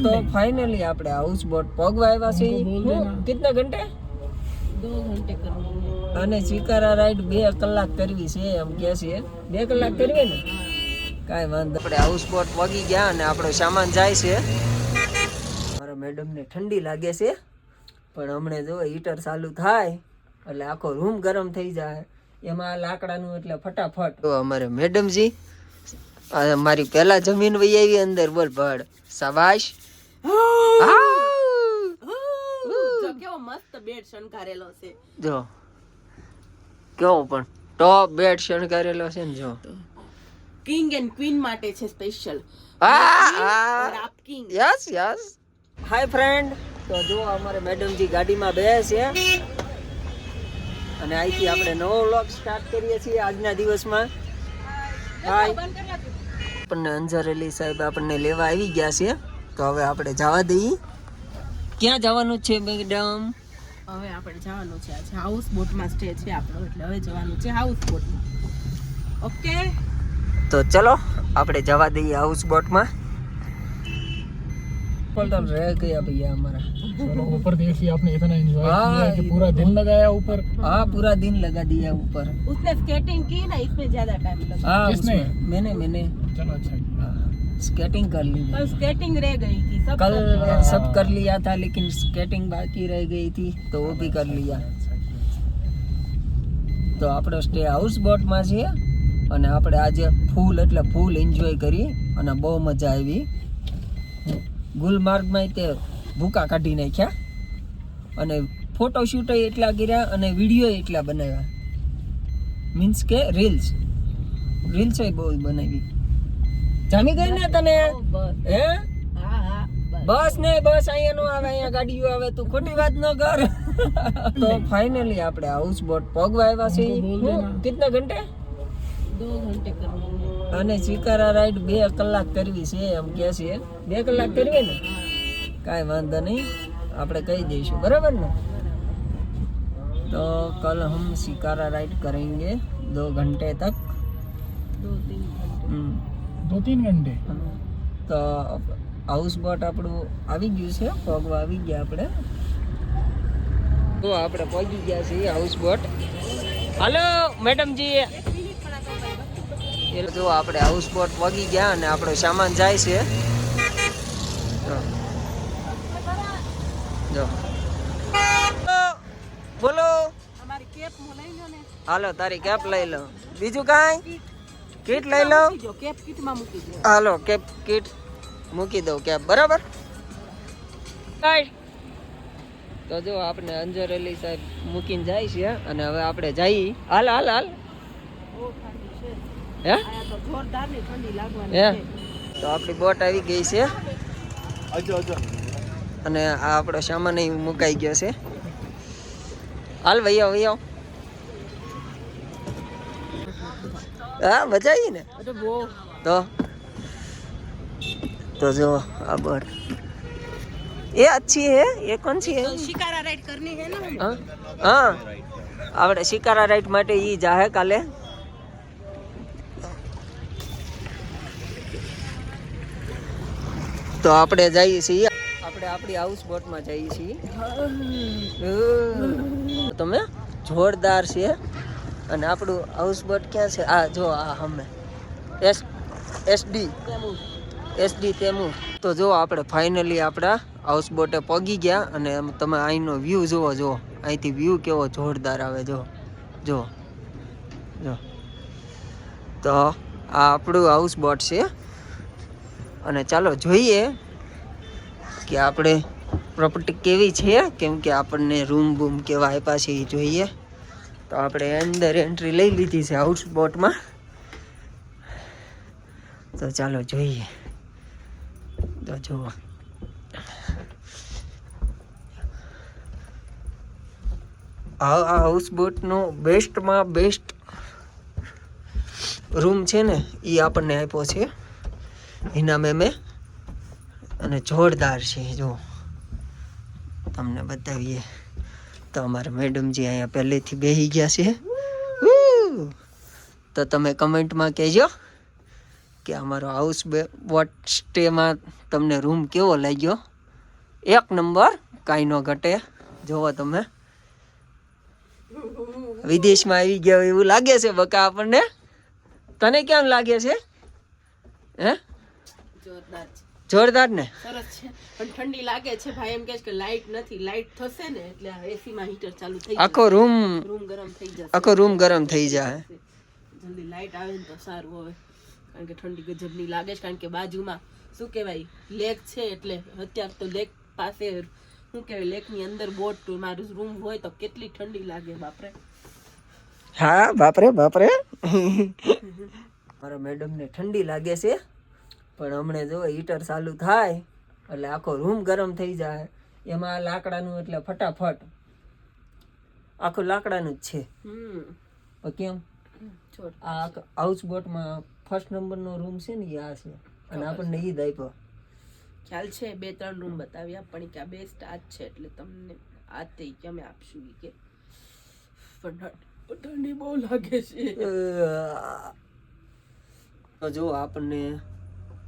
तो फाइनली આપણે house boat પગવા આવ્યા છે કેટલા ઘંટે 2 ઘંटे કરनी है અને શિકારા રાઈડ 2 કલાક કરવી છે એમ કહે છે 2 કલાક કરવી ને કાઈ વાંધો આપણે હાઉસ બોટ પગી ગયા અને આપણો સામાન જાય છે મારા મેડમ ને ઠંડી લાગે છે પણ હમણે જો હીટર ચાલુ થાય એટલે આખો રૂમ ગરમ થઈ જાય એમાં લાકડાનું એટલે ફટાફટ તો અમારે મેડમજી મારી પહેલા જમીન વહી આવી અંદર બોલ ભડ શાબાશ જો કેવો મસ્ત બેડ શણગારેલો છે જો કેવો પણ ટોપ બેડ શણગારેલો છે ને જો કિંગ એન્ડ ક્વીન માટે છે સ્પેશિયલ ઓર આપ કિંગ યસ યસ હાય ફ્રેન્ડ તો જો અમારે મેડમજી ગાડીમાં બેસે છે અને અહીંથી આપણે નવો વ્લોગ સ્ટાર્ટ કરીએ છીએ આજના દિવસમાં હાય આપણને અંજારેલી સાહેબ આપણને લેવા આવી ગયા છે તો હવે આપણે જવા દઈએ ક્યાં જવાનું છે મેડમ હવે આપણે જવાનું છે આજે હાઉસ બોટમાં સ્ટે છે આપણો એટલે હવે જવાનું છે હાઉસ બોટમાં ઓકે તો ચલો આપણે જવા દઈએ હાઉસ બોટમાં तो रह गया भैया हमारा चलो ऊपर देखिए आपने इतना एंजॉय किया कि पूरा दिन लगाया ऊपर हाँ पूरा दिन लगा दिया ऊपर उसने स्केटिंग की ना इसमें ज्यादा टाइम लगा हाँ किसने? मैंने चलो अच्छा किया। स्केटिंग कर ली पर स्केटिंग रह गई थी सब कल सब कर लिया था लेकिन स्केटिंग बाकी रह गई थी तो वो भी कर लिया तो આપણે સ્ટે હાઉસ બોટમાં છીએ અને આપણે આજે ફૂલ એન્જોય કરી અને બહુ મજા આવી ગુલમાર્ગમાં તે ભૂકા કાઢી નાખ્યા અને ફોટોશૂટ એટલા કર્યા અને વિડીયો એટલા બનાવ્યા મીન્સ કે રીલ્સ બહુ બનાવી જામી ગઈ ને તને હે હા હા બસ ને બસ અહીંયા નો આવે અહીંયા ગાડીઓ આવે તું ખોટી વાત ન કર તો ફાઇનલી આપણે હાઉસ બોટ પગવા આવ્યા છે કેટલા ઘંટે 2 घंटे करनी है અને શિકારા રાઈડ 2 કલાક કરવી છે એમ કહે છે 2 કલાક કરવી ને કાઈ વાંધો નહીં આપણે કહી દઈશું બરાબર ને तो कल हम शिकारा राइड करेंगे 2 घंटे तक 2-3 घंटे 2-3 घंटे तो हाउस बोट આપણું આવી ગયું છે પગવા આવી ગયા આપણે તો આપણે પહોંચી ગયા છીએ હાઉસ બોટ હાલો મેડમજી એ જો આપણે હાઉસ બોટ પહોંચી ગયા અને આપણો સામાન જાય છે જો બોલો हमारी कैप मो लई लो ने હાલો તારી કેપ લઈ લો બીજું કાંઈ કીટ લઈ લો जो कैप किट में मूकी दो હાલો કેપ કીટ મૂકી દઉં કેપ બરાબર તો જો આપણે અંજરેલી સાહેબ મૂકીને જાય છે અને હવે આપણે જઈએ હાલ ओ ठंडी છે હે આયા તો જોરદાર ની ઠંડી લાગવાની હે છે તો આપણી બોટ આવી ગઈ છે અને આ આપણો સામાન અહીં મુકાઈ ગયો છે હાલ વૈયા હા મજા આવી ને अरे वो तो जो अब ये अच्छी है ये कौन सी है शिकारा राइड करनी है ना हाँ हाँ આપણે શિકારા રાઈડ માટે ઈ જાહે કાલે તો આપણે જઈએ છીએ આપણે આપણી હાઉસ બોટમાં જઈએ છીએ તમે જોરદાર છે અને આપણું હાઉસ બોટ ક્યાં છે આ જો આ હમે એસડી તેમુ તો જો આપણે ફાઇનલી આપણા હાઉસ બોટે પગી ગયા અને તમે અહીંનો વ્યૂ જુઓ જો અહીંથી વ્યૂ કેવો જોરદાર આવે જો જો જો તો આ આપણું હાઉસ બોટ છે અને ચાલો જોઈએ કે આપણે પ્રોપર્ટી કેવી છે કેમ કે આપણને રૂમ બૂમ કેવા આપ્યા છે એ જોઈએ તો આપણે અંદર એન્ટ્રી લઈ લીધી છે હાઉસ બોટમાં તો ચાલો જોઈએ તો જુઓ આ હાઉસ બોટનો બેસ્ટમાં બેસ્ટ રૂમ છે ને એ આપણને આપ્યો છે એના મેં અને જોરદાર છે જો તમને બતાવીએ તો અમારા મેડમજી અહીંયા પહેલેથી બેસી ગયા છે તો તમે કમેન્ટમાં કહેજો કે અમારો હાઉસ બોટ સ્ટેમાં તમને રૂમ કેવો લાગ્યો. એક નંબર, કાંઈ ન ઘટે. જોવો તમે વિદેશમાં આવી ગયા એવું લાગે છે બકા આપણને. તને કેમ લાગે છે? હે જોરદાર છે. જોરદાર ને? સરસ છે પણ ઠંડી લાગે છે. ભાઈ એમ કહે છે કે લાઈટ નથી, લાઈટ થશે ને એટલે એસી માં હીટર ચાલુ થઈ જશે, આખો રૂમ ગરમ થઈ જશે. આખો રૂમ ગરમ થઈ જાય. જલ્દી લાઈટ આવે ને તો સારું હવે, કારણ કે ઠંડી ગજબની લાગે છે. કારણ કે બાજુમાં શું કહેવાય લેક છે, એટલે અત્યારે તો લેક પાસે શું કહેવાય લેકની અંદર બોટ મારું રૂમ હોય તો કેટલી ઠંડી લાગે બાપરે. હા બાપરે બાપરે. મારા મેડમ ને ઠંડી લાગે છે પણ હમણે જો હીટર ચાલુ થાય એટલે આખો રૂમ ગરમ થઈ જાય. એમાં લાકડાનું એટલે ફટાફટ આખું લાકડાનું જ છે. પણ કેમ આ હાઉસ બોટમાં ફર્સ્ટ નંબરનો રૂમ છે ને એ આ છે અને આપણને ઈ જ આપ્યો. ખ્યાલ છે 2-3 રૂમ બતાવ્યા પણ કે આ બેસ્ટ આ જ છે એટલે તમને આ તે અમે આપશું ઈ કે. પણ ઠંડી બહુ લાગે છે. તો જો આપણને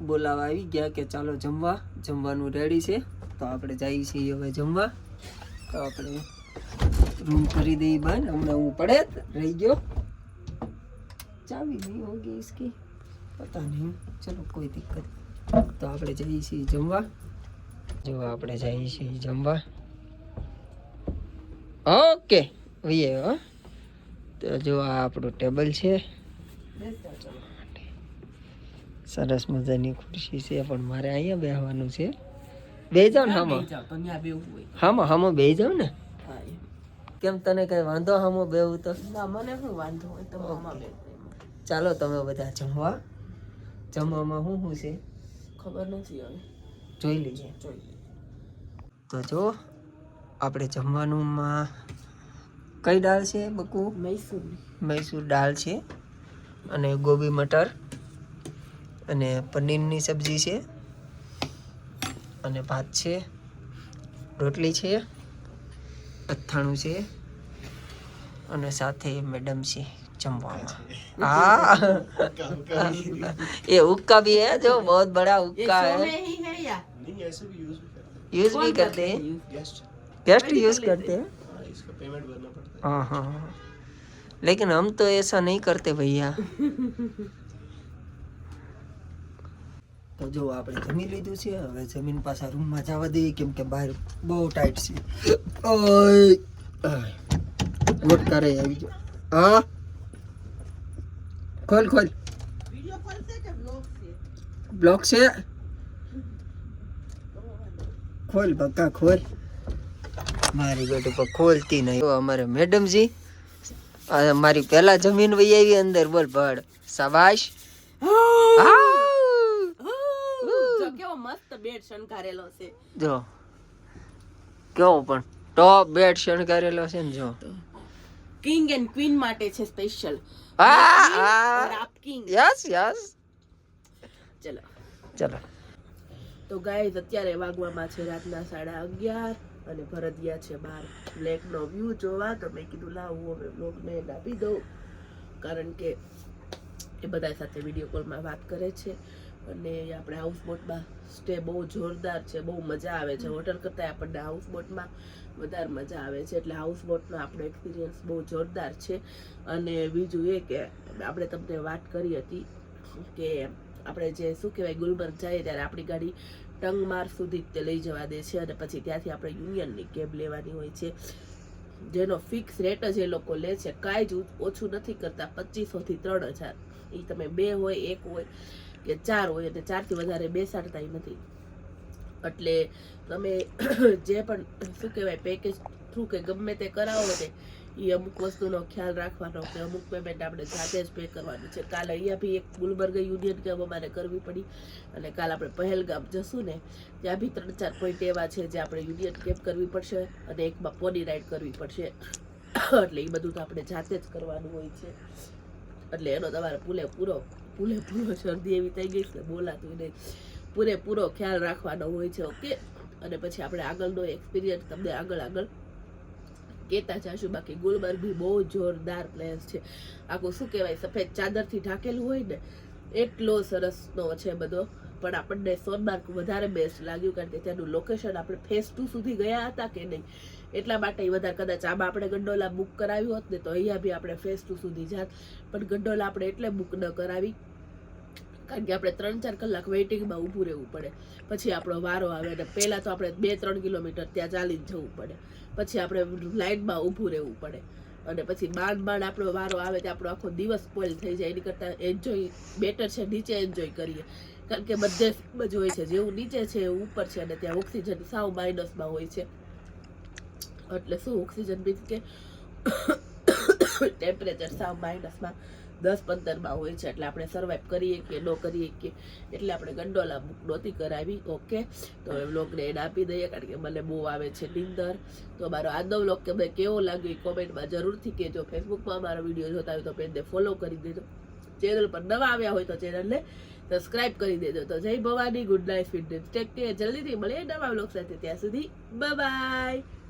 બોલાવા આવી ગયા કે ચાલો જમવા. જમવાનું રેડી છે તો આપણે જઈએ છીએ હવે જમવા. તો આપણે રૂમ કરી દઈએ બંધ. હમણાં હું પડે રહી ગયો, ચાવી નહીં હોગી इसकी પતા નહીં. ચલો કોઈ દિક્કત. તો આપણે જઈએ છીએ જમવા. જો આપણે જઈએ છીએ જમવા. ઓકે વીએ હો. તો જો આ આપણું ટેબલ છે, સરસ મજાની ખુરશી છે પણ મારે અહીંયા બેસવાનું છે. બે જાવ ને હામાં, હામાં બે જાવ ને. કેમ તને કઈ વાંધો હામો બેવું તો? ના મને શું વાંધો હોય તો મામા બે. ચાલો તમે બધા જમવા. જમવામાં શું શું છે ખબર નથી હવે, જોઈ લઈએ. તો જો આપણે જમવાનુંમાં કઈ દાળ છે બકુ? મૈસૂર દાળ છે અને ગોબી મટર અને પનીરની સબ્જી છે અને ભાત છે, રોટલી છે, અથાણું છે અને સાથે મેડમ છે जमवाना। हाँ ये हुक्का भी है जो बहुत बड़ा हुक्का है। ही है या नहीं ऐसे भी यूज भी करते हैं, गेस्ट यूज करते हैं। इसका पेमेंट भरना पड़ता है। हाँ हाँ, लेकिन हम तो ऐसा नहीं करते भैया। तो जो આપણે જમી લીધું છે હવે જમીન પાછા રૂમમાં જવા દઈએ કેમ કે બહાર બહુ ટાઈટ છે। ઓય વોટ કરે આવી ગયો। હા खोल खोल वीडियो कॉल से के ब्लॉक से खोल बक्का खोल। मारी बेटे पर खोलती नहीं। तो हमारे मैडम जी हमारी पहला जमीन वही आई अंदर बोल बड़ शाबाश। જો કેવો મસ્ત બેડ શણગારેલો છે જો કેવો પણ ટોપ બેડ શણગારેલો છે ને જો કિંગ એન્ડ ક્વીન માટે છે સ્પેશિયલ। और आप किंग। यस यस ચલો चलो તો ગાઈઝ અત્યારે વાગવામાં છે રાતના 11:30 અને ભરત ગયા છે બહાર લેક નો વ્યૂ જોવા। તો મેં કીધું લાવ હું હવે બ્લોગને આપી દઉં કારણ કે એ બધા સાથે વિડીયો કોલમાં વાત કરે છે અને આપણે હાઉસ બોટમાં સ્ટે બહુ જોરદાર છે, બહુ મજા આવે છે। હોટલ કરતાં આપણને હાઉસ બોટમાં વધારે મજા આવે છે એટલે હાઉસ બોટનો આપણો એક્સપિરિયન્સ બહુ જોરદાર છે। અને બીજું એ કે આપણે તમને વાત કરી હતી કે આપણે જે શું કહેવાય ગુલબર્ગ જઈએ ત્યારે આપણી ગાડી ટંગમાર સુધી તે લઈ જવા દે છે અને પછી ત્યાંથી આપણે યુનિયનની કેબ લેવાની હોય છે જેનો ફિક્સ રેટ જ એ લોકો લે છે, કાંઈ જ ઓછું નથી કરતા। 2500 થી 3000 એ તમે 2 હોય 1 હોય કે 4 હોય અને 4 થી વધારે બેસાડતા નથી। એટલે તમે જે પણ શું કહેવાય પેકેજ થ્રુ કે ગમે તે કરાવો ને એ અમુક વસ્તુનો ખ્યાલ રાખવાનો કે અમુક પેમેન્ટ આપણે જાતે જ પે કરવાનું છે। કાલ અહીંયા બી એક ગુલબર્ગ યુનિયન કેબ અમારે કરવી પડી અને કાલ આપણે પહેલગામ જશું ને ત્યાં બી 3-4 પોઈન્ટ એવા છે જે આપણે યુનિયન કેબ કરવી પડશે અને એકમાં પોની રાઈડ કરવી પડશે એટલે એ બધું તો આપણે જાતે જ કરવાનું હોય છે। એટલે એનો તમારે પૂરેપૂરો શરદી એવી થઈ ગઈ છે બોલાતું નહીં, પૂરેપૂરો ખ્યાલ રાખવાનો હોય છે। ઓકે, અને પછી આપણે આગળનો એક્સપિરિયન્સ તમને આગળ કહેતા જશું। બાકી ગુલબર્ગ બી બહુ જોરદાર પ્લેસ છે, આખું શું કહેવાય સફેદ ચાદરથી ઢાંકેલું હોય ને એટલો સરસનો છે બધો. પણ આપણને સોનમાર્ગ વધારે બેસ્ટ લાગ્યું કારણ કે ત્યાંનું લોકેશન આપણે ફેઝ 2 સુધી ગયા હતા કે નહીં, એટલા માટે વધારે કદાચ આમાં આપણે ગંડોલા બુક કરાવ્યું હોત ને તો અહીંયા બી આપણે ફેઝ 2 સુધી જાત. પણ ગંડોલા આપણે એટલે બુક ન કરાવી કારણ કે આપણે 3-4 કલાક વેઇટિંગમાં ઊભું રહેવું પડે, પછી આપણો વારો આવે. અને પહેલાં તો આપણે 2-3 કિલોમીટર ત્યાં ચાલીને જવું પડે, પછી આપણે લાઇનમાં ઊભું રહેવું પડે, અને પછી માંડ આપણો વારો આવે તો આપણો આખો દિવસ સ્પોઇલ થઈ જાય. એની કરતાં એન્જોય બેટર છે નીચે એન્જોય કરીએ, કારણ કે બધે જ હોય છે, જેવું નીચે છે એવું ઉપર છે, અને ત્યાં ઓક્સિજન સાવ માઇનસમાં હોય છે. એટલે શું ઓક્સિજન મીન્સ કે ટેમ્પરેચર સાવ માઇનસમાં 10-15માં હોય છે. એટલે આપણે સર્વાઈવ કરીએ કે ન કરીએ કે, એટલે આપણે ગંડોલા બુક નહોતી કરાવી. ઓકે, તો હવે વ્લોગને એડ આપી દઈએ કારણ કે મને બહુ આવે છે નીંદર. તો મારો આજનો વ્લોગ તમને કેવો લાગ્યો એ કોમેન્ટમાં જરૂરથી કહેજો. ફેસબુકમાં અમારો વિડીયો જોતા હોય તો પેજને ફોલો કરી દેજો. ચેનલ પર નવા આવ્યા હોય તો ચેનલને સબસ્ક્રાઇબ કરી દેજો. તો જય Bhavani, good night, sweet dreams, take care. જલ્દીથી મળીએ નવા વ્લોગ સાથે. ત્યાં સુધી બાય બાય.